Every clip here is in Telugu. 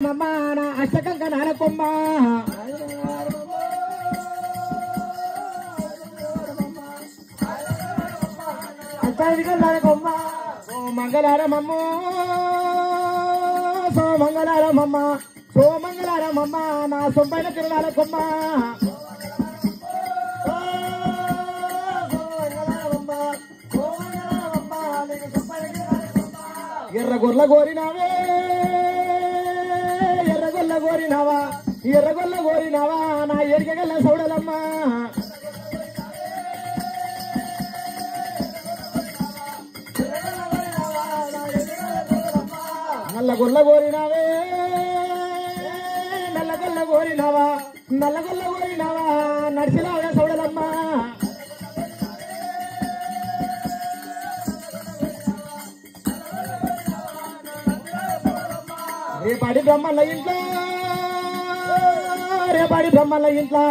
మమ్మాన అష్టకంక నానకొమ్మ అష్టాధిక నానకొమ్మ సోమంగళారమమ్మ సోమంగళారమమ్మ సోమంగళారమమ్మ నా సొంపైన కిరణాల కొమ్మ ఎర్రగొర్ల కోరినావే ఎర్రగొల్ల కోరినావా ఎర్రగొల్ల కోరినావా నా ఎరికగల్ల సౌడలమ్మ నల్లగొల్ల కోరినావే నల్లగొల్ల కోరినావా నల్లగొల్ల కోరినావా నడిచిలాగా సౌడలమ్మ రేపాడి బ్రహ్మల ఇంట్లో రేపాడి బ్రహ్మల ఇంట్లో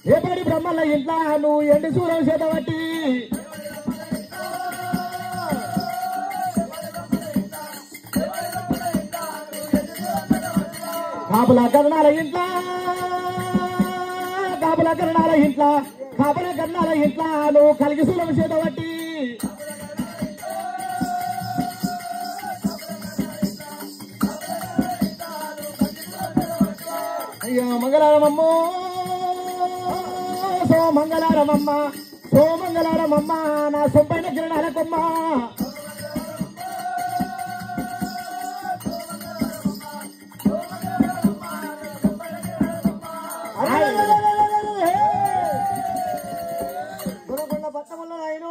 రేపాడి బ్రహ్మల ఇంట్లో నువ్వు ఎండి సూరం చేతబట్టి కాపుల కర్ణాల ఇంట్లో కాపుల కర్ణాల ఇంట్లో కాపుల కర్ణాల ఇంట్లో నువ్వు కలిగి సూరం చేతబట్టి అయ్యో మంగళారమమ్మ సోమంగళారమమ్మ సోమంగళారమమ్మ నా సొంపైన కిరణాల కొమ్మ గురకొండ పట్టణంలో ఆయన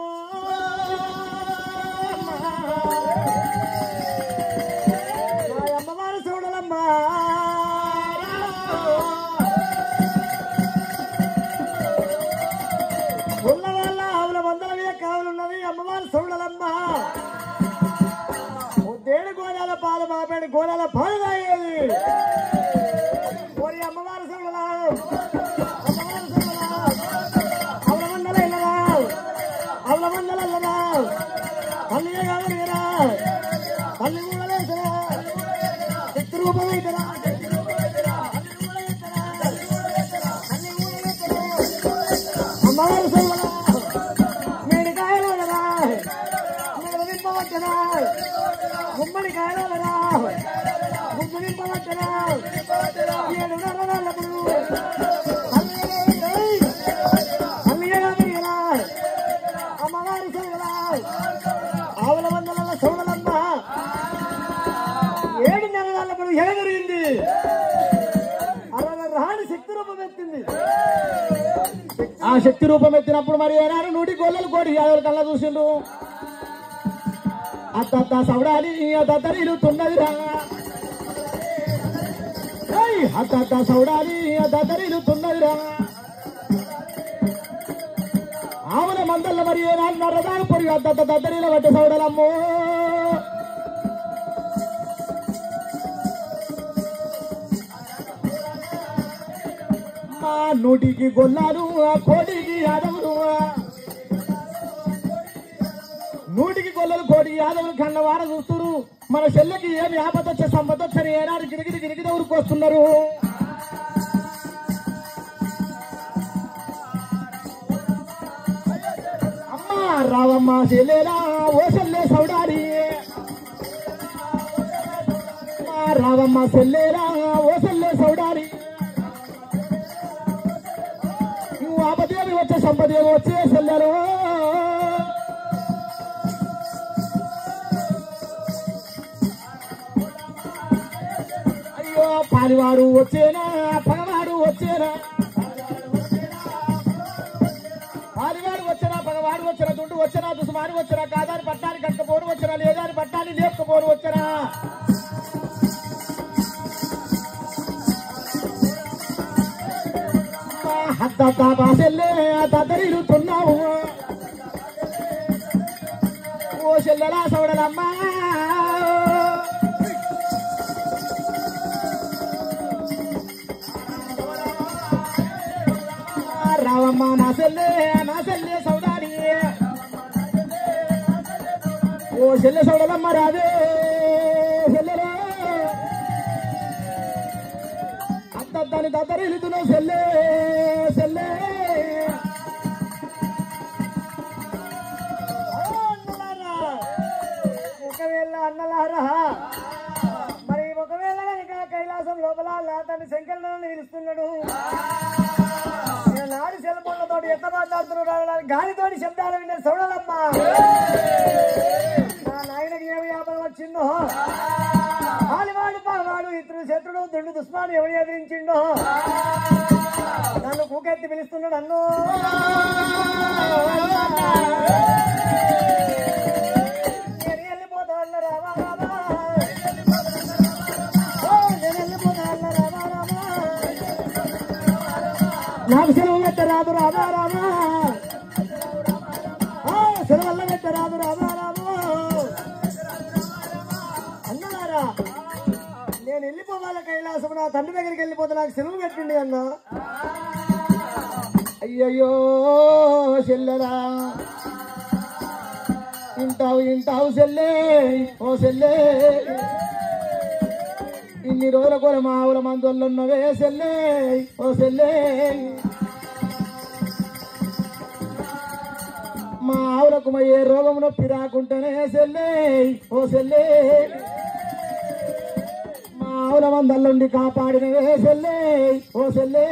అమ్మవారు చూడలమ్మా ఉన్న వాళ్ళ ఆవుల వందల మీద కావులున్నది అమ్మవారు సౌడలమ్మ దేడు గోదాల పాలు మాపేడు గోదాల పాలు తాగేది కోరి అమ్మవారు సౌడలా అమ్మవారు సౌడలా అవల మందల ఇల్లదా అవల మందల ఇల్లదా పల్లిగా కావలిరా పల్లి మూడలేసరా శక్తి రూపమైతరా అమ్మవారు సౌడలా మేడికాయలు కదా నేను నింపవచ్చనా గుమ్మడి కాయలు కదా గుమ్ము నింపవచ్చనా 7 నెలలప్పుడు అమ్మవారు సౌడలా ఆవుల వందల సౌడలమ్మ 7 నెలలప్పుడు ఎగరిగింది అరవై రాణి శక్తి రూపం ఎత్తింది ఆ శక్తి రూపం ఎత్తినప్పుడు మరి ఏనాడు 100 గోళ్ళలు కోడి ఎవరి కళ్ళ చూసిండు అత్త సౌడాలి అత్తరిల్లుతున్నదిరా అత్త సౌడాలి అత్తరిల్లుతున్నదిరా ఆవుల మందల్ల మరి ఏనాడు నర్రదాను పొడి అత్త దద్దరిల పట్టి సౌడలమ్మో మా 100కి గొల్లాలు కోడికి యాదవులు 100కి గొల్లలు కోడి యాదవులు కన్నవార చూస్తున్నారు మన చెల్లెకి ఏమి ఆపద వచ్చే సంపద వచ్చని ఏనాడు గిరిగిరి ఊరికి వస్తున్నారు అమ్మా రావమ్మ చెల్లేరా ఓ చెల్లె సౌడాలి రావమ్మ చెల్లేరా ఓ చెల్లె సౌడాలి నువ్వు ఆపదేవి వచ్చే సంపదేవి వచ్చే చెల్లెరు అయ్యో పాలివాడు వచ్చేనా పగవాడు వచ్చేనా పాలివాడు వచ్చేనా పగవాడు వచ్చేనా దుండు వచ్చేనా దుసుమారు వచ్చేనా కాదాని పట్టాన్ని కట్టకపోరు వచ్చేనా లేదాని పట్టాన్ని లేపకపోరు వచ్చేనా అత్త బాసెల్లే దద్దరిల్లుతున్నావు ఓ చెల్లెలా సౌడలమ్మా రావమ్మ నా చెల్లె సౌదాలి ఓ చెల్లె సౌడలమ్మ రాదే చెల్లెలా దత్తాన్ని దత్తరిల్లుతున్నావు సెల్లే సెల్లే ఒకవేళ అన్నలారా మరి ఒకవేళ కనుక కైలాసం లోపల తన శంకరులను నిలుస్తున్నాడు నాడు సెల్ఫోన్లతో ఎంత మాట్లాడుతున్నాడు గాలితోటి శబ్దాలు వినే చూడాలమ్మా నా నాయనకి ఏమి వ్యాపారం వచ్చిందో ఆలివాడు పావాడు ఇతరు శత్రుడు దుండు దుష్మాడు ఎవరు ఎదిరించిండో నన్ను కూకెత్తి పిలుస్తున్నాడు అన్నో నేను వెళ్ళిపోతా అన్న రామా రామా నేను వెళ్ళిపోతా అన్న రామా రామా నాకు సెలవు పెట్ట రాదు రామా రామా సెలవల్ల పెట్ట రాదు రామా రామా అన్నలారా నేను వెళ్ళిపోవాలి కైలాసం నా తండ్రి దగ్గరికి వెళ్ళిపోతే నాకు సెలవు పెట్టిండి అన్న అయ్యయ్యో చెల్లెరా ఇంటావు సెల్లే ఓ సెల్లే ఇన్ని రోజుల కూడా మా ఆవుల మందుల్లో ఉన్నవే సెల్లే ఓ సెల్లే మా ఆవులకు ఏ రోగం నొప్పి రాకుంటేనే సెల్లే ఓ సెల్లే మా ఆవుల మందల్లుండి కాపాడినవే సెల్లే ఓ సెల్లే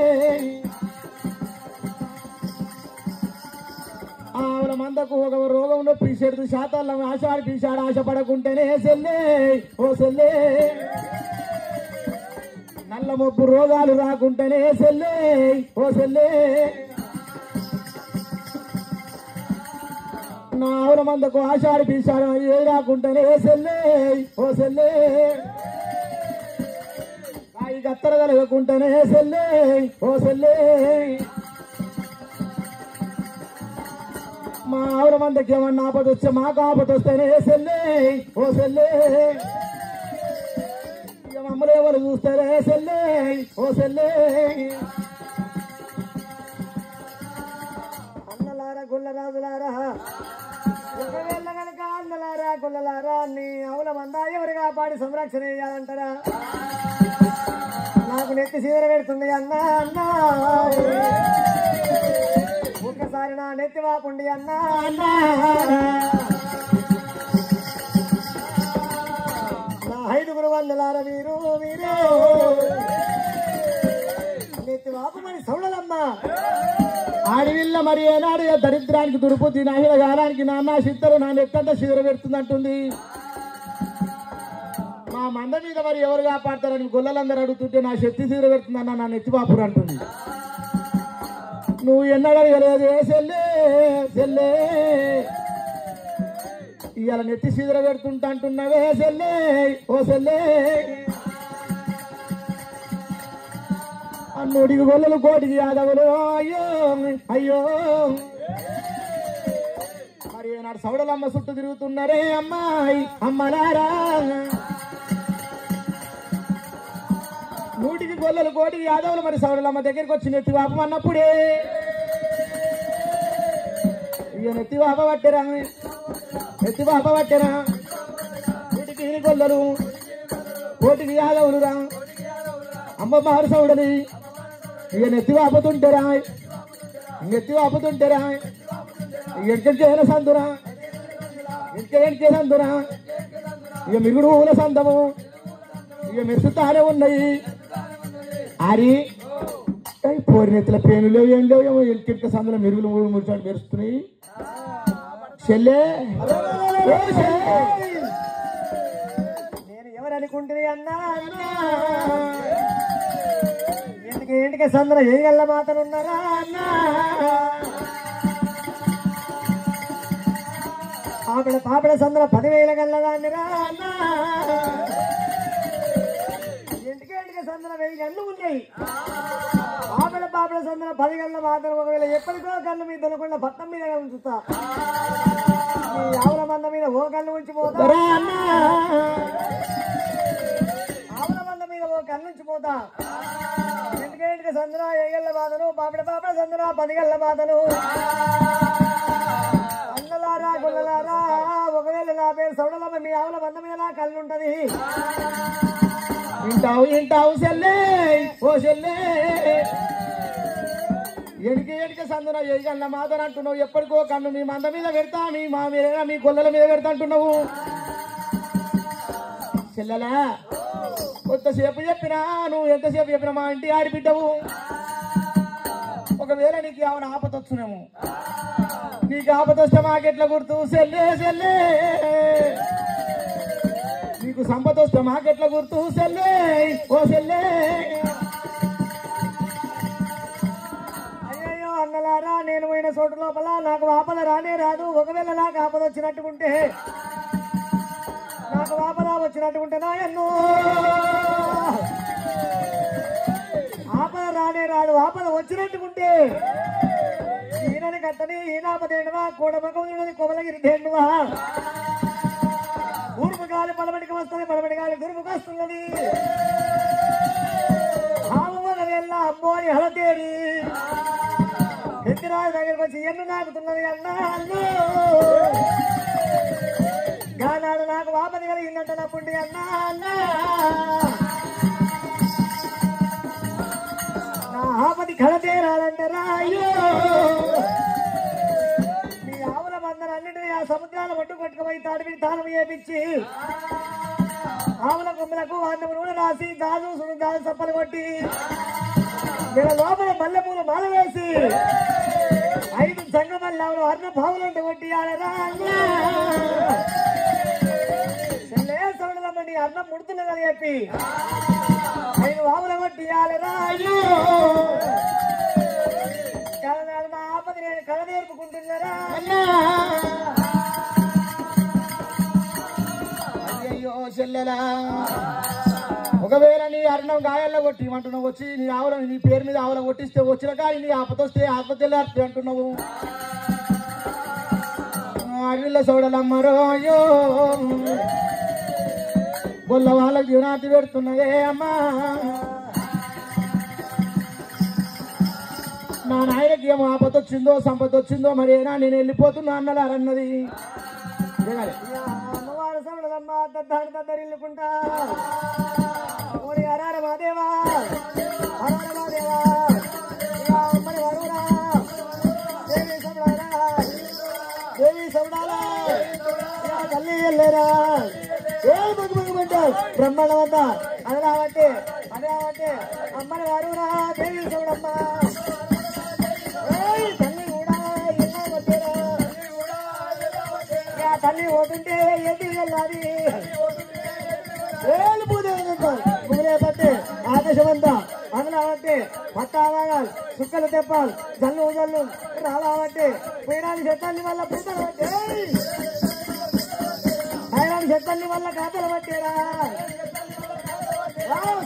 ఆవుల మందకు ఒక రోగం నొప్పి చెడు శాతాల ఆశాడు పీశాడు ఆశపడకుంటేనే సెల్లే ఓ సెల్లే నల్ల మొప్పు రోగాలు రాకుంటేనే సెల్లే ఓ సెల్లే నా ఆవుల మందకు ఆశాడు పీశాడు ఏ రాకుంటేనే సెల్లే ఓ సెల్లే కాయి గత్తర కలగకుంటేనే సెల్లే ఓ సెల్లే మా ఆవుల మందకి ఏమన్నా ఆపద వచ్చే మాకు ఆపద వస్తేనే సెల్లే ఓ సెల్లే ఇక మమ్మల్ని ఎవరు చూస్తారే సెల్లే ఓ సెల్లే అన్నలారా గుల్లరాజులారా ఒకవేళ కనుక అన్నలారా గుల్లలారా నీ ఆవుల మంద ఎవరు కాపాడి సంరక్షణ చేయాలంటారా నాకు నెత్తి సీర పెడుతుంది అన్న అన్న ఒక్కసారి నా నెత్తి వాపుండి అన్న అన్న నా 5 వందలారా వీరు వీరు నెత్తి వాపమని సౌడలమ్మా ఆడివిల్ల మరి ఏనాడు దరిద్రానికి దురుపుతి నాహిల గారానికి నాన్న సిద్ధరు నా నెక్కంతా సీర పెడుతుందంటుంది మా మంద మీద మరి ఎవరు కాపాడతారని గొల్లలందరూ అడుగుతుంటే నా శక్తి సీర పెడుతుందన్న నా నెత్తిబాపురు అంటుంది నువ్వు ఎన్నడగలేదే సెల్లే సెల్లే ఇవాళ నెత్తి సీదర పెడుతుంటా అంటున్నావే సెల్లే ఓ సెల్లే అన్నుడికి గొల్లలు కోటికి యాదవులు అయ్యో అయ్యో మరి నాడు సౌడలమ్మ చుట్టూ తిరుగుతున్నారే అమ్మాయి అమ్మలారా నూటికి గొల్లలు కోటికి యాదవులు మరి సౌడలమ్మ దగ్గరికి వచ్చి నెత్తి వాపం అన్నప్పుడే ఇక నెత్తి వాప పట్టరా నెత్తి వాప పట్టరా నూటికి గొల్లలు కోటికి యాదవులు రా అమ్మ మారు సౌడని ఇక నెత్తి వాపుతుంటారా నెత్తి వాపుతుంటారా ఎంకెంకేన సందురా ఎంకే సందురా ఇక మిరుగుడు ఊల సందము ఇక మెరుస్తానే ఉన్నాయి అరి పోరి నెత్తుల పేను లేవు ఏం లేవు ఏమో ఎంకెక్క సందులో మెరుగులు మూడు ముడిచాడు మెరుస్తున్నాయి చెల్లే నేను ఎవరనుకుంటుంది అన్నా ఏంటికి సందర ఏ గల్ల మాతలు ఉన్నారా అన్నా పాపడ సందర 10,000 గల్లదాన్ని రా అన్నా ఇంటికి సందర 1000 గళ్ళు ఉన్నాయి పాపడ సందర 10 గల్ల మాత్రం ఒకవేళ ఎప్పటికో కళ్ళు మీద దొరకకుండా పట్టం మీద ఉంచుతా ఆవుల మంద మీద ఓ కళ్ళు ఉంచిపోతా ఆవుల మంద మీద ఓ కళ్ళు ఉంచిపోతా ఇంటికి సందర 7 గల్ల బాధలు పాపడ సందర 10 గల్ల బాధలు అన్నలారా గుల్లలారా ఒకవేళ నా పేరు సౌడలమ్మ మీ ఆవుల మంద మీద కళ్ళు ఉంటది వింటావు వింటావు సెల్లే ఓ చెల్లే ఎడికి సందున ఎగన్న మాతను అంటున్నావు. ఎప్పటికో కన్ను మీ మంద మీద పెడతా, మా మీద మీ గొల్లల మీద పెడతా అంటున్నావు. చెల్లెలా కొంతసేపు చెప్పినా, నువ్వు ఎంతసేపు చెప్పినా మా ఇంటి ఆడిబిడ్డవు. ఒకవేళ నీకు ఏమైనా ఆపత వచ్చునేమో, నీకు ఆపత వస్తే మాకెట్లా గుర్తు చెల్లే చెల్లే, నీకు సంపద వస్తే మాకెట్లా గుర్తు చెల్లే ఓ చెల్లే. అయ్యో అన్నలారా, నేను పోయిన చోటు లోపల నాకు ఆపద రానే రాదు. ఒకవేళ నాకు ఆపద వచ్చినట్టుకుంటే, నాకు ఆపద వచ్చినట్టుకుంటే నాయన్ను ఆపద రానే రాదు. ఆపద వచ్చినట్టుకుంటే ఈయనని కట్టని ఈనాపదేండువా, కూడమకం కొమలగిరి దేండువా. ఊరుపు గాలి పడమటికి వస్తుంది, పడమటి గాలి దురుపుకు వస్తున్నది. ఆవుమల వెళ్ళ అమ్మోని హలతేరి ఎత్తిరాజు దగ్గరికి వచ్చి ఎన్ను నాకుతున్నది అన్నా. గానాడు నాకు ఆపద కలిగిందంట నా పుండి అన్నా. నా ఆపది కళతేరాలంటే రాయో. నీ ఆవుల మందరన్నింటినీ ఆ సముద్రాల ఒడ్డు కొట్టుకుపోయి తాడికి తాళం చేపించి ఆవుల కొమ్మలకు అన్నం నూనె రాసి గాజు గాజు చప్పలు కొట్టి వీళ్ళ లోపల మల్లెపూలు మాల వేసి 5 సంగమల్లావులు అన్న భావులంటే కొట్టి సౌడలమ్మని అన్నం ముడుతున్నదని చెప్పి 5 వాముల కొట్టి నా ఆపది నేను కళ నేర్పుకుంటున్నారా. అయ్యో చెల్లెలా, ఒకవేళ నీ అర్ణం గాయాల్లో కొట్టి అంటున్నావు. వచ్చి నీ ఆవుల నీ పేరు మీద ఆవుల కొట్టిస్తే వచ్చిన కానీ నీ ఆపతొస్తే ఆత్మహత్యలు అంటున్నావు. అడవిలో చూడలమ్మరో అయ్యో, గొల్ల వాళ్ళకు జీవనాతి పెడుతున్నదే అమ్మా. నా నాయనకి ఏమో ఆపత వచ్చిందో సంపద వచ్చిందో మరేనా, నేను వెళ్ళిపోతున్నా అన్నలారన్నది. అమ్మవారు సౌడలమ్మ దద్దరిల్లుకుంటా హర మాదేవా హర మాదేవా అమ్మని వరువురా దేవి సౌడాలా దేవి సౌడాలా తల్లి వెళ్ళేరా బ్రహ్మాండమంతా అదే అమ్మని వరువురా దేవి సౌడమ్మ తల్లి కూడా తల్లి పోతుంటే ఎదురు వెళ్ళాలి. పూలే పట్టి ఆకాశమంతా అందులావంటే పట్టావాలి సుక్కలు తెప్పాలి జల్లు జల్లు రాలావంటే పీడాలి చెట్టాలి వల్ల పూతలు పట్టే పైరాని చెట్టాలి వల్ల కాతలు పట్టేరా.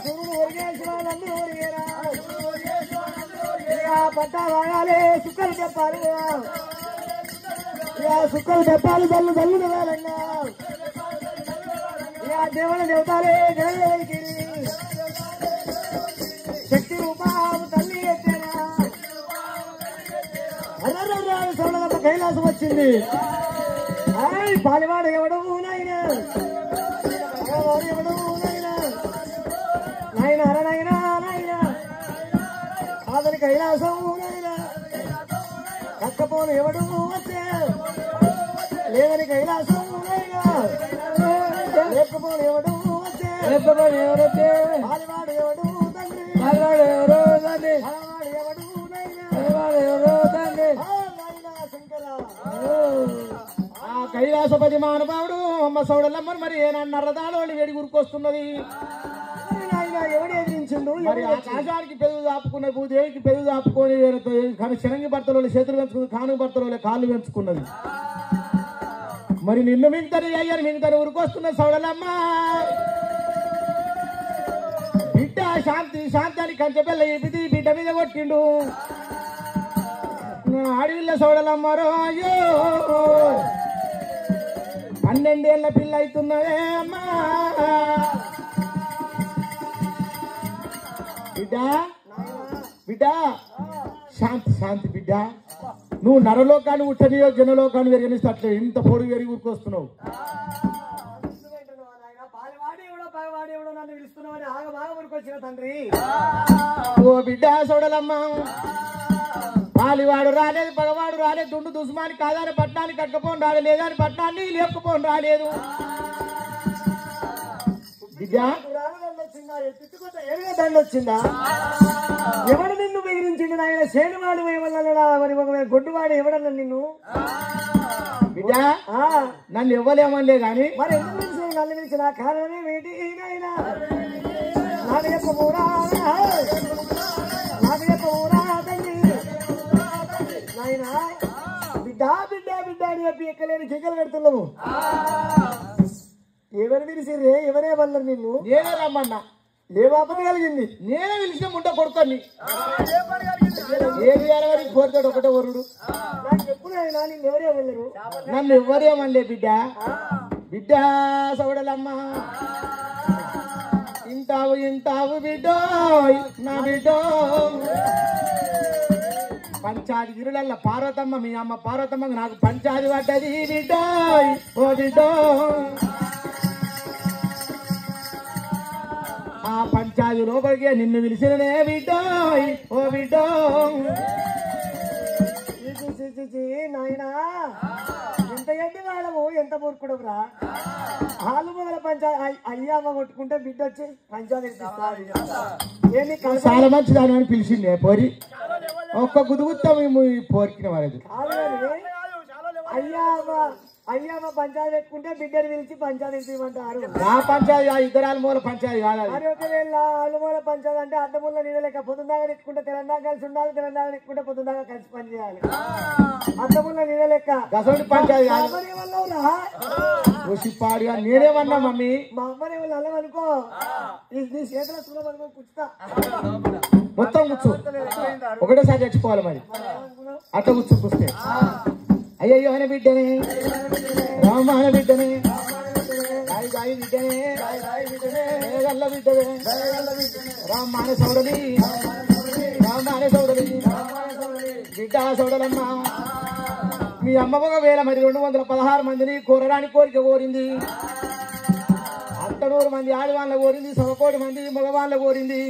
సురుడు ఒరిగేసి వాళ్ళందరూ ఒరిగేరా. పట్టా వాగాలి సుక్కలు తెప్పాలి, సుక్కలు తెప్పాలి జల్లు జల్లు వేలంగా. దేవుడు దేవతాలే దేవుడికి శక్తి రూపాలు తల్లి ఎత్తేనా. సౌడగత కైలాసం వచ్చింది. పాలివాడు ఎవడవు నాయన, ఎవడవు నాయన నాయన అరనైనా నాయన అతని కైలాసం నాయన. కక్కపోను ఎవడు వచ్చే లేదని కైలాసం నాయన. లేకపోను ఎవడు వచ్చే లేకపోను ఎవరొచ్చే పాలివాడు ఎవడు తండ్రి, పాలివాడు ఎవరో తండ్రి, పాలివాడు ఎవడు నాయన, పాలివాడు ఎవరో తండ్రి శంకర. ఆ కైలాసపతి మానవాడు అమ్మ సౌడలమ్మని మరి ఏనన్నరదాలో వేడి గురికొస్తున్నది. ఎవడు ఎదిరించిండు మరి ఆకాశానికి పెదవు దాపుకున్నది, భూదేవికి పెదవు దాపుకొని కానీ శనంగి భర్తలో చేతులు పెంచుకుంది, కాను భర్తలో కాళ్ళు పెంచుకున్నది. మరి నిన్ను మిగతాని అయ్యారు మిగతాని ఊరికొస్తున్నది సౌడలమ్మ. బిడ్డ శాంతి శాంతి అని కంచెపిల్ల ఎపిది బిడ్డ మీద కొట్టిండు. అడవిలో సౌడలమ్మరో అయ్యో, 12 ఏళ్ల పిల్ల అవుతున్నదే అమ్మా. బిడ్డ బిడ్డ శాంతి శాంతి బిడ్డ, నువ్వు నరలోకాన్ని ఉట్టనియో జనలోకాన్ని వెరగనిస్తే అట్లా ఇంత పొడుగు వెరిగి ఊరుకొస్తున్నావు. వాడు ఎవడో నన్ను పిలుస్తున్నామని ఆగమాగ వచ్చిన తండ్రి. ఓ బిడ్డ సోడలమ్మ, పాలివాడు రాలేదు, పగవాడు రాలేదు, దుండు దుస్మాని కాదని పట్టణానికి కట్టకపోని రాలేదు, లేదని పట్టణాన్ని లేకపోని రాలేదు. బిడ్డ దండొచ్చిందా, ఎత్తుకుంటే ఏడుగా దండొచ్చిందా? ఎవడు నిన్ను బెదిరించిండు నాయన? సేనువాడు ఏమన్నా మరి ఒక గొడ్డువాడు ఎవడన్నా నిన్ను? బిడ్డ నన్ను ఇవ్వలేమనిలే గాని మరి ఎందుకు పిలిచి నన్ను పిలిచిన కారణమే ఏంటి? నాయన నాకు చెప్పూరా, నాకు చెప్పూరా తండ్రి. నాయన బిడ్డ బిడ్డ బిడ్డ అని చెప్పి ఎక్కలేని కిక్కలు పెడుతున్నావు. ఎవరు పిలిచిర్రే? ఎవరే వల్లరు నిన్ను? నేనే రమ్మన్నా. ఏ పాపం కలిగింది? నేనే పిలిచిన ముంట కొడుకొని ఏది అలవాడి కోరుతాడు ఒకటే వరుడు. నాకు ఎప్పుడైనా నిన్ను ఎవరే వెళ్ళరు? నన్ను ఎవ్వరేమనలే బిడ్డ. బిడ్డ సౌడలమ్మ, ఇంటావు ఇంటావు బిడ్డో నా బిడ్డో. పంచాది గిరులల్ల పార్వతమ్మ, మీ అమ్మ పార్వతమ్మకు నాకు పంచాది పడ్డది బిడ్డో ఓ బిడ్డో. ఆ పంచాది లోపలికి నిన్ను పిలిచిననే బిడ్డో ఓ బిడ్డో. నాయనా ఎంత గడ్డి వాళ్ళము, ఎంత మూర్ఖుడురా. ఆలు మొదల పంచాయతీ అయ్యమ్మ కొట్టుకుంటే బిడ్డ వచ్చి పంచాయతీ చాలా మంచి దాని అని పిలిచింది పోరి. ఒక్క గుదుగుత్తా మేము పోరికిన వాళ్ళది అయ్యమ్మ పంచాయతీ పెట్టుకుంటే బిడ్డను పిలిచి పంచాయతీ తీయమంటారు. ఆ పంచాయతీ ఆ ఇద్దరు మూల పంచాయతీ కాదు. మరి ఒకవేళ అల్లుమూల పంచాయతీ అంటే అడ్డముల నీళ్ళలేక పొద్దుదాకా నెట్టుకుంటే తెలంగాణ కలిసి ఉండాలి, తెలంగాణ నెట్టుకుంటే పొద్దుదాకా కలిసి పని చేయాలి. అడ్డముల నీళ్ళలేక గసోటి పంచాయతీ పాడు నేనేమన్నా మమ్మీ. మా అమ్మని వాళ్ళు అల్లమనుకో, నీ చేతుల సులభనుకో కూర్చుతా మొత్తం కూర్చో, ఒకటేసారి చచ్చిపోవాలి మరి. అట్లా కూర్చో కూస్తే అయ్యయ్యో అని బిడ్డనే, రామాన బిడ్డనే, రాయి రాయి బిడ్డనే, గల్ల బిడ్డనే, రామాన సౌడలి, రామాన సౌడలి బిడ్డ సౌడలమ్మ. మీ అమ్మ ఒకవేళ మరి 216 మందిని కోరడానికి కోరిక కోరింది. 100 మంది ఆడవాళ్ళ కోరింది, 100 మంది మగవాళ్ళ కోరింది.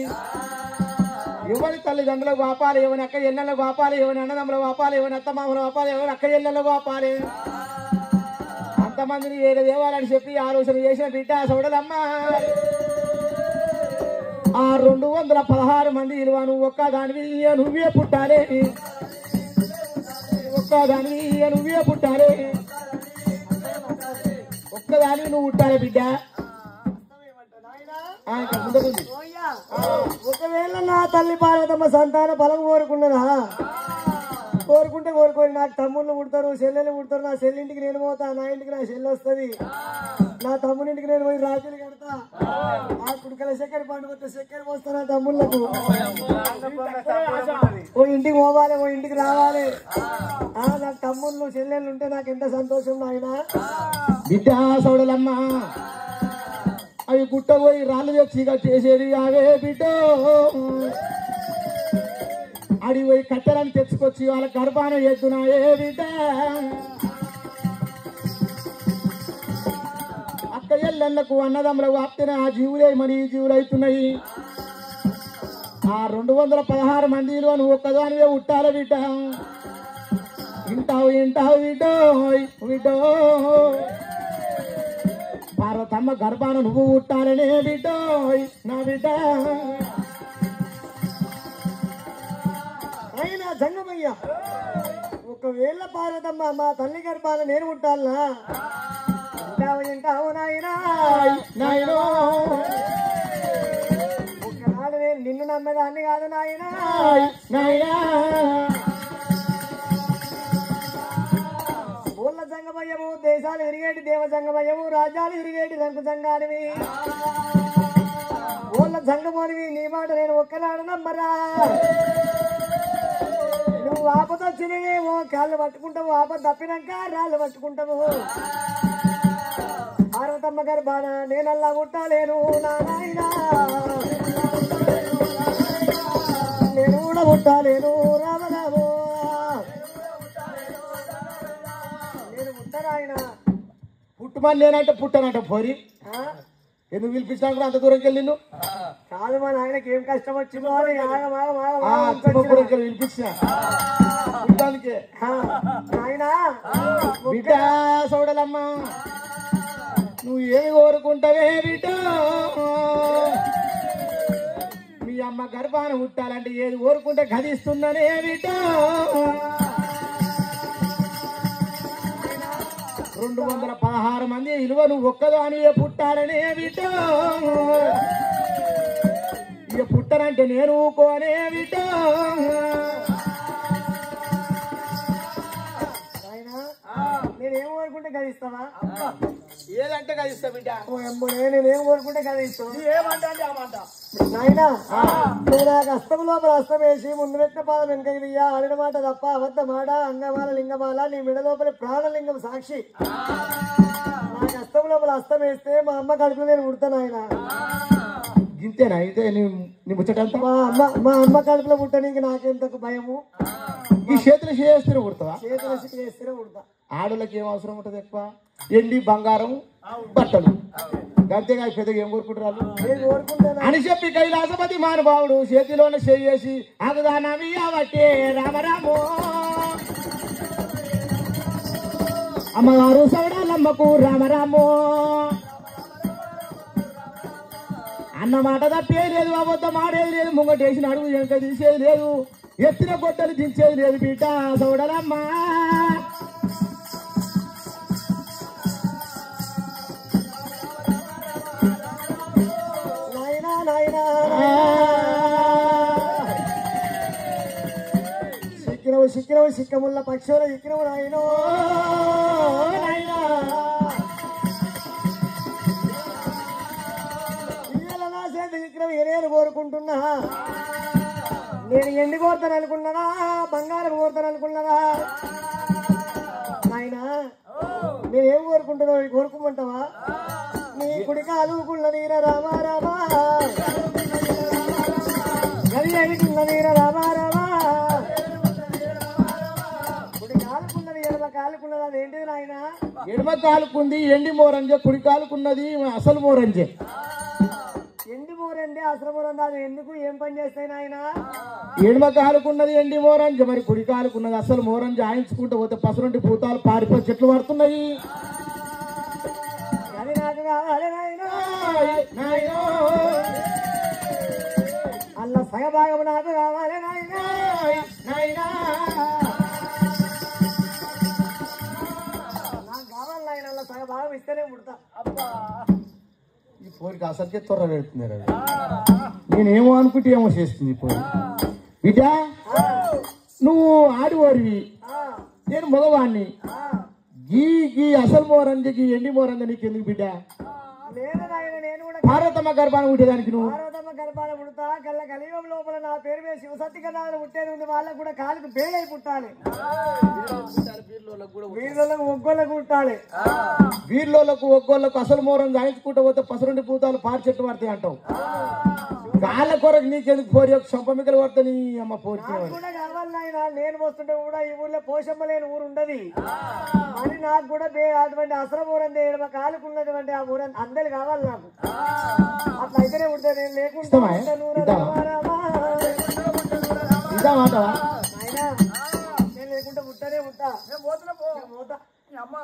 ఎవరి తల్లిదండ్రులకు వాపాలి, ఎవరి అక్క ఎల్లెళ్ళకు వాపాలి, ఎవరి అన్నదమ్ముల వాపాలి, ఎవరి అత్తమామల వాపాలి, ఎవరి అక్క ఎల్లెళ్ళకు వాపాలి. అంతమందిని 7 దేవాలని చెప్పి ఆలోచన చేసిన బిడ్డ సౌడలమ్మ. ఆ 216 మంది విలువ నువ్వు ఒక్కదానివి నువ్వే పుట్టాలి, ఒక్కదానివి నువ్వే పుట్టాలి, ఒక్కదానివి నువ్వు పుట్టాలి బిడ్డ. ముందుకుంది. ఒకవేళ నా తల్లి పార్వతమ్మ సంతాన ఫలం కోరుకున్నదా? కోరుకుంటే కోరుకోని నాకు తమ్ముళ్ళు పుడతారు, చెల్లెలు పుడతారు. నా చెల్లింటికి నేను పోతా, నా ఇంటికి నా చెల్లి వస్తుంది. నా తమ్ముడింటికి నేను పోయి రాజులు కడతా. ఆ కుడుకల చక్కెర పండు పోతే చక్కెర పోస్తా నా తమ్ముళ్ళకు. ఓ ఇంటికి పోవాలి, ఓ ఇంటికి రావాలి. నాకు తమ్ముళ్ళు చెల్లెళ్ళు ఉంటే నాకు ఎంత సంతోషం నాయన. బిడ్డ సౌడలమ్మ, అవి గుట్టపోయి రాళ్ళు తెచ్చి చేసేది అవే బిడ్డ. అడిగి పోయి కట్టెలను తెచ్చుకొచ్చి వాళ్ళ గర్భాన ఎద్దునాయే బిడ్డ. అక్క ఎల్లెళ్లకు అన్నదమ్ములకు ఆప్తేన ఆ జీవులే మరి ఈ జీవులు అవుతున్నాయి. ఆ 216 మందిలో నువ్వు ఒక్కదానివే ఉట్టాల బిడ్డ. వింటావు వింటావు బిడ్డో బిడ్డో. పార్వతమ్మ గర్భాన నువ్వు పుట్టాలనే బిడ్డో నా బిడ్డ. అయినా జంగమయ్య, ఒకవేళ పార్వతమ్మ మా తల్లి గర్భాన నేను పుట్టాలనా? వింటావు నాయనా నాయనో. ఒకనాడు నేను నిన్ను నమ్మేదాన్ని కాదు నాయనా. నాయనా ఊళ్ళ సంగమయ్యము, దేశాలు విరిగేటి దేవ సంగమయ్యము, రాజ్యాలు విరిగేటి రంకు సంఘానివి. ఊళ్ళ సంగమోనివి, నీ మాట నేను ఒక్కనాడు నమ్మరా. నువ్వు ఆపదొచ్చినేమో కాళ్ళు పట్టుకుంటావు, ఆపద తప్పినాక రాళ్ళు పట్టుకుంటావు. పార్వతమ్మ గర్భాన నేనల్లా పుట్టాలేను నా నాయనా, నేను కూడా పుట్టాలేను రామరాము. నేను పుట్టరాయన పుట్టుమని లేనంటే పుట్టనంట పోరి. ఎందుకు పిలిపించినా కూడా అంత దూరంకి వెళ్ళి నిన్ను కాదు మా నాయనకి ఏం కష్టం వచ్చిందో అని పిలిపించిన చూడటానికే. నాయనా బిడ్డ సోడలమ్మా నువ్వు ఏమి కోరుకుంటావే బిడ్డ మీ అమ్మ గర్భాన పుట్టాలంటే ఏది కోరుకుంటే గదిస్తుందనే బిడ్డ 216 మంది ఇలువ నువ్వు ఒక్కదానివే పుట్టాలనే బిడ్డ ఇక పుట్టనంటే నేను ఊకోనే బిడ్డ నేనేం కోరుకుంటే గదిస్తావా ఏదంటే గదిస్తా బిడ్డ నేనేం కోరుకుంటే గదిస్తావు ఏమంటా నాయనా నువ్వు నాకు అస్తం లోపల అస్తం వేసి ముందు పెట్టిన పాదం వెనక ఇయ్యా ఆడిన మాట తప్ప అబద్ధ మాట అంగమాల లింగమాల నీ మెడ లోపల ప్రాణలింగం సాక్షి నాకు అస్తం లోపల అస్తం వేస్తే మా అమ్మ కడుపులో నేను పుడతాను ఆయన గింతేనా అయితే నీ ముచ్చటంతా మా అమ్మ కడుపులో పుట్టడానికి నాకెంతకు భయము ఈ చేతులు చేస్తూనే పుడతావా చేతులు చేస్తూనే పుడతా ఆడోళ్ళకి ఏం అవసరం ఉంటుంది ఎక్కువ ఎండి బంగారం బట్టలు అంతేగా పెద్దగా ఏం కోరుకుంటారు అని చెప్పి కైలాసపతి మానవావుడు చేతిలోనే చేసి అగదానవి అవట్టే రామరామో అమ్మగారు సవడాలమ్మకు రామరామో అన్నమాట తప్పేది లేదు అబద్ధం ఆడేది లేదు ముంగటేసిన అడుగు వెనక తీసేది లేదు ఎత్తిన గొడ్డలు దించేది లేదు బిడ్డ సవడలమ్మా సిక్కినవు సిక్కముల్ల పక్షుల ఇక్కినవు నాయనో పిల్లల నా చేతి ఇక్కినవు నేను కోరుకుంటున్నా నేను ఎండి కోరుతాను అనుకున్నానా బంగారం కోరుతాను అనుకున్నానా నాయన నేనేం కోరుకుంటున్నావు కోరుకోమంటావా నీ కుడి కాలుకున్న నీర రామా రామా గది ఎడుకున్న నీర రామా రామా కుడి కాలుకున్నది ఎడమ కాలుకున్నది అదేంటిది నాయన ఎడమ కాలుకుంది ఎండి మోరంజే కుడి కాలుకున్నది అసలు మోరంజే ఎండి మోరండి అసలు మోరండి అది ఎందుకు ఏం పని చేస్తాయి నాయన ఎడమ కాలుకున్నది ఎండి మోరంజ మరి కుడి కాలుకున్నది అసలు మోరంజ ఆయించుకుంటూ పోతే పసరుంటి భూతాలు పారిపోయి చెట్లు పడుతున్నాయి అది నాకు కావాలి నాయన అల్ల సగభాగం నాకు కావాలి నాయన నాకు కావాలి నాయన అల్ల సగభాగం ఇస్తేనే పుడతా ఈ పోరికి అసలుకే త్వర పెడుతున్నారు నేనేమో అనుకుంటే ఏమో చేస్తుంది ఈ పోరి బిడ్డ నువ్వు ఆడివారివి నేను మగవాణ్ణి గీ గీ అసలు మోరంజకి ఎండి మోరంజ నీకు ఎందుకు బిడ్డ పార్వతమ్మ గర్భాన్ని పుట్టేదానికి నువ్వు పార్వతమ్మ గర్భాన్ని పుడతా కళ్ళ కలియుగం లోపల నా పేరు మీద శివసత్తి కన్నాలు పుట్టేది ఉంది వాళ్ళకు కూడా కాలుకు బేలై పుట్టాలి వీళ్ళకు ఒగ్గోళ్ళకు పుట్టాలి వీళ్ళకు ఒగ్గోళ్ళకు అసలు మోరం గాయించుకుంటూ పోతే పసరుండి పూతాలు పారి చెట్టు పడతాయి అంటావు కాళ్ళ కొరకు నీకెందుకు పోరి ఒక సొంపమికలు పడితే నీ అమ్మ పోరి కూడా కావాలి ఆయన నేను వస్తుంటే కూడా ఈ ఊర్లో పోషమ్మ లేని ఊరు ఉండదు అని నాకు కూడా అటువంటి అసలు ఊరం చేయడం కాలుకున్నటువంటి ఆ ఊరం అందరు కావాలి నాకు అట్లా అయితేనే ఉంటుంది నేను లేకుండా నేను లేకుంటే ముట్టనే ఉంటా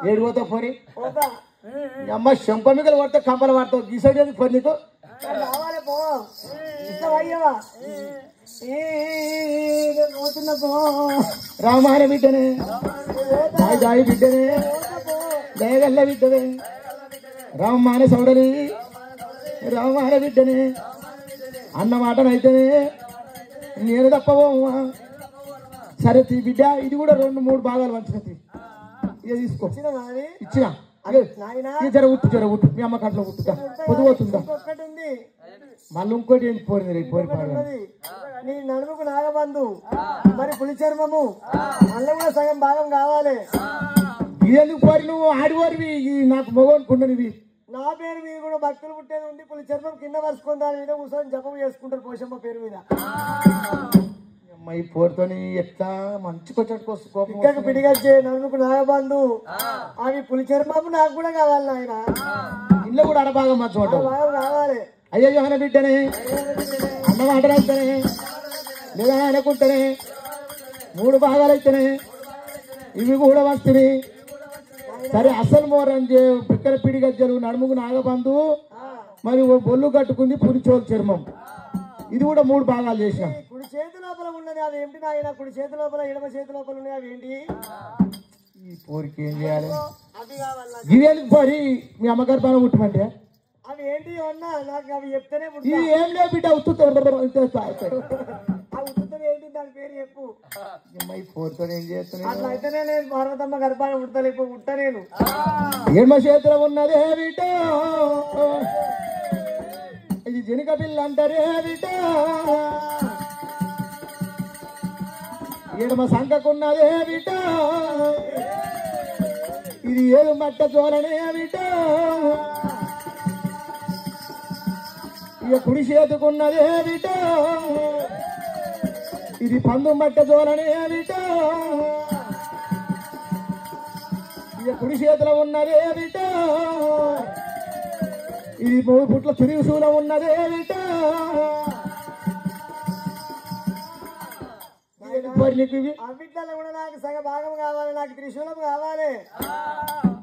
ఏడు పోతావు పోరి అమ్మ సొంపమికలు పడితే కంపలు పడతావు గీసైడ్ పోరి నీకు రావాలి పో ఇష్టం అయ్యవా పోతున్నా పో రామాయణ బిడ్డనే జాయి బిడ్డనే దయగల్ల బిడ్డనే రామాయణ సౌడని రామాయణ బిడ్డనే అన్న మాటనైతేనే నేను తప్పవమ్మా సరే తీ బిడ్డ ఇది కూడా 2-3 భాగాలు వంచినది ఇక తీసుకో ఇచ్చిన జర ఉట్టు మీ అమ్మ కంట్లో ఉట్టుదా పొద్దుపోతుందా మళ్ళీ ఇంకోటి ఏంటి పోరింది పోరి నీ నడుముకు నాగబంధు మరి పులి చర్మము మళ్ళీ కూడా సగం భాగం కావాలి ఇదెందుకు పోరి నువ్వు ఆడిపోరివి నాకు మగనుకున్నవి నా పేరు మీద కూడా భక్తులు పుట్టేది ఉంది పులి చర్మం కింద వరుసుకొని దాని మీద కూర్చొని జపం చేసుకుంటారు పోషమ్మ పేరు మీద అమ్మాయి పోరుతోని ఎట్లా మంచి కొచ్చాడు ఇంకా పిడిగచ్చే నడుముకు నాగబంధు అవి పులి చర్మము నాకు కూడా కావాలి ఆయన ఇల్లు కూడా అడబాగా మర్చిపోతావు బాగా కావాలి అయ్యో ఆయన బిడ్డనే అన్న మాటలైతేనే లేదా అనుకుంటేనే 3 భాగాలైతేనే ఇవి కూడా వస్తున్నాయి సరే అసలు మోరంజే పిక్కల పిడి గజ్జలు నడుముకు నాగబంధు మరి బొల్లు కట్టుకుంది పురిచోలు చర్మం ఇది కూడా 3 భాగాలు చేసినాం కుడి చేతి లోపల ఉన్నది అవి ఏంటి నాయన కుడి చేతి లోపల ఎడమ చేతి లోపల ఉన్నాయి అవి ఏంటి ఈ పోరికి ఏం చేయాలి అవి కావాలా గివేలకు పోరి మీ అమ్మగారి పైన పుట్టమంటే అవి ఏంటి అన్నా నాకు అవి చెప్తేనే ఇది ఏం లేదు బిడ్డ ఉత్తుతుంది ఆ ఉత్తుతుంది ఏంటి దాని పేరు చెప్పు ఈ పోరుతో ఏం చేస్తున్నా అట్లా అయితేనే నేను పార్వతమ్మ గర్భాన్ని ఉడతలేపు ఉట్ట నేను ఎడమ చేతిలో ఉన్నదే బిడ్డ ఇది జనిక పిల్ల అంటారే బిడ్డ ఎడమ సంకకున్నదే బిడ్డ ఇది ఏడు మట్ట చోలనే బిడ్డ ఇక కుడి చేతుకున్నదే బిడ్డ ఇది పందు మట్ట చోలనే బిడ్డ ఇక కుడి చేతిలో ఉన్నదే బిడ్డ ఇది 3 పుట్ల తిరిగి శూలం ఉన్నదే బిడ్డ అవిట్లలో కూడా నాకు సగ భాగం కావాలి నాకు త్రిశూలం కావాలి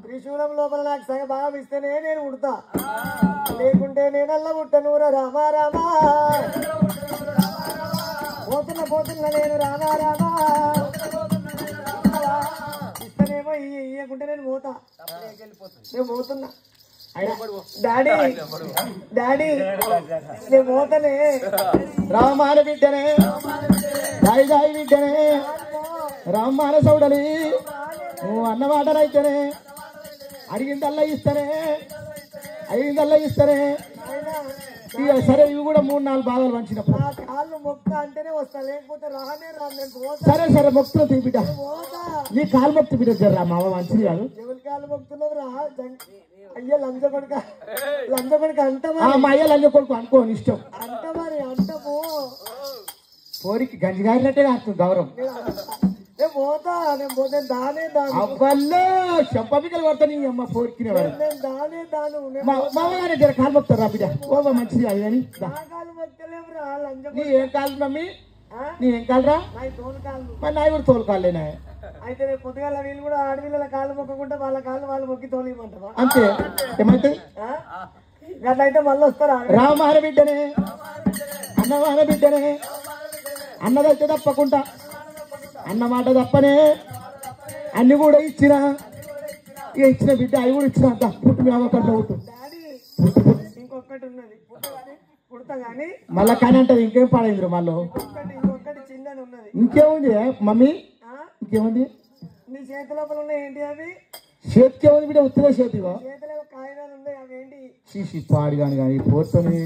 త్రిశూలం లోపల నాకు సగ భాగం ఇస్తేనే నేను ఉడతా లేకుంటే నేనల్లా ఉట్టనూరా రామా రామా పోతున్నా నేను రామా రామా ఇస్తేనేమో ఇయ్యకుంటే నేను పోతా నేను పోతున్నా డాడీ డాడీ నేను పోతానే రామాన బిడ్డనే దాయి దాయి బిడ్డనే రామాన సౌడలి నువ్వు అన్నమాటనైతేనే అడిగిందల్లా ఇస్తానే అడిగిందల్లా ఇస్తానే ఇక సరే ఇవి కూడా 3-4 భాగాలు వంచినప్పుడు కాళ్ళు మొక్క అంటేనే వస్తా లేకపోతే రానే రా నేను పోతా సరే సరే మొక్కులో తీ బిడ్డ పోతా నీ కాలు మొక్కు బిడ్డ జర్రా మామ మంచిది కాదు ఎవరి కాళ్ళు మొక్కుతున్నావు రా అయ్యా లంజపడిక అంట మా అయ్య లంజ కొడుకు అనుకోని ఇష్టం అంట మరి అంట పోరికి గంజిగారినట్టే కాస్తుంది గౌరవం నేను పోతే దానే దాను అవ్వల్లో చెంపపికలు కొడతా నీ అమ్మ పోరికినేవాడు నేను దానే దాను మామగానే జర కాలు మొక్తారా బిడ్డ ఓ మంచిది కాదు కానీ నా కాళ్ళు మొక్కలేవు రా లంజ నీ ఏం కాలు మమ్మీ నీ ఏం కాలురా నాయి తోలు కాళ్ళు మరి నాయి కూడా తోలు కాలేనా అయితే రేపు పొద్దుగాల వీళ్ళు కూడా ఆడపిల్లల కాళ్ళు మొక్కకుంటే వాళ్ళ కాళ్ళు వాళ్ళు మొక్కి తోలిమంటావా అంతే ఏమైతే అట్లయితే మళ్ళీ వస్తారా రామాన బిడ్డనే అన్నమాన బిడ్డనే అన్నదైతే తప్పకుండా అన్నమాట తప్పనే అన్ని కూడా ఇచ్చిన ఇచ్చిన బిడ్డ అవి కూడా ఇచ్చిన పుట్టు మీ అమ్మకంటే పుట్టు డాడీ ఇంకొకటి ఉన్నది పుడతా గానీ మళ్ళా కానీ అంటది ఇంకేం పాడైంది మళ్ళీ ఇంకొకటి చిన్నది ఉన్నది ఇంకేముంది మమ్మీ ఇంకేముంది నీ చేతి లోపల ఉన్నాయి ఏంటి అవి చేతికి ఏముంది బిడ్డ ఉత్తిగా చేతిగా చేతిలో కాగితాలు ఉన్నాయి అవి ఏంటి చీసి పాడు కాని కానీ పోతుంది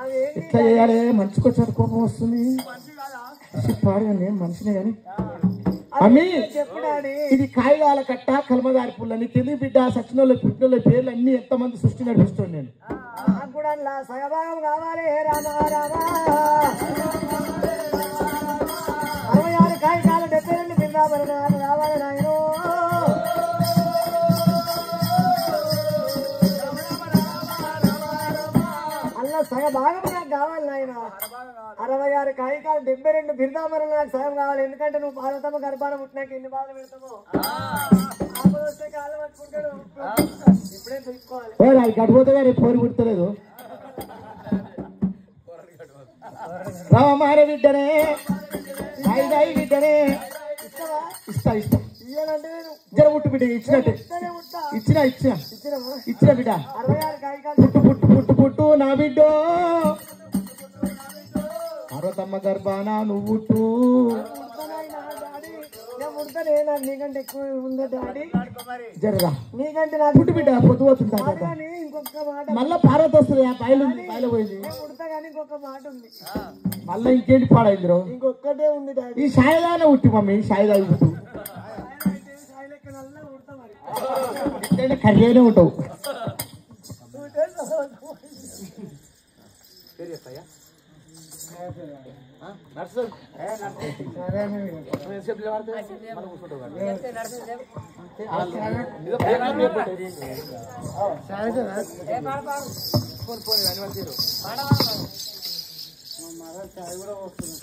అవి ఏంటి ఇట్లా చేయాలి మనిషికొచ్చారు కోపం వస్తుంది పాడు కానీ మనిషినే కానీ మమ్మీ చెప్పు డాడీ ఇది కాగితాల కట్ట కల్మదారి పుల్లని తెలివి బిడ్డ సచినోళ్ళ పుట్టినోళ్ళ పేర్లు అన్ని ఎంతమంది సృష్టి నడిపిస్తుంది నేను నాకు కూడా సగభాగం కావాలి రామా రామా 66 కాగితాలు 72 బిందాబరి నాకు కావాలి నాయన అలా సగభాగం నాకు కావాలి నాయన 66 కాగితాలు 72 బిందాబరి నాకు సగం కావాలి ఎందుకంటే నువ్వు పార్వతమ్మ గర్భాన పుట్టినాక ఎన్ని బాధలు పెడతామో ఆపద వస్తే కాళ్ళు పట్టుకుంటాడు ఇప్పుడే తీసుకోవాలి అది గడిపోతే రేపు పోరి పుట్టలేదు రామార బిడ్డనే దాయి బిడ్డనే ఇస్తా ఇయ్యాలంటే నేను జర పుట్టు బిడ్డ ఇచ్చినట్టే ఇచ్చిన బిడ్డ 66 కాగితాలు పుట్టు నా బిడ్డ పార్వతమ్మ గర్భాన నువ్వు పుట్టు నీకంటే ఎక్కువ ఉందా డాడీ జరగా నీకంటే నాకు పుట్టు బిడ్డ పొద్దు పోతుంది ఇంకొక మాట మళ్ళా పార్వతి వస్తుంది బయలు పోయింది పుడతా కానీ ఇంకొక మాట ఉంది మళ్ళా ఇంకేంటి పాడైంది రో ఇంకొక్కటే ఉంది డాడీ ఈ సాయిదానే ఉట్టి మమ్మీ సాయిదాగి పుట్టు కర్రీనే ఉంటావు నర్సు చాయ్ కూడా వస్తుంది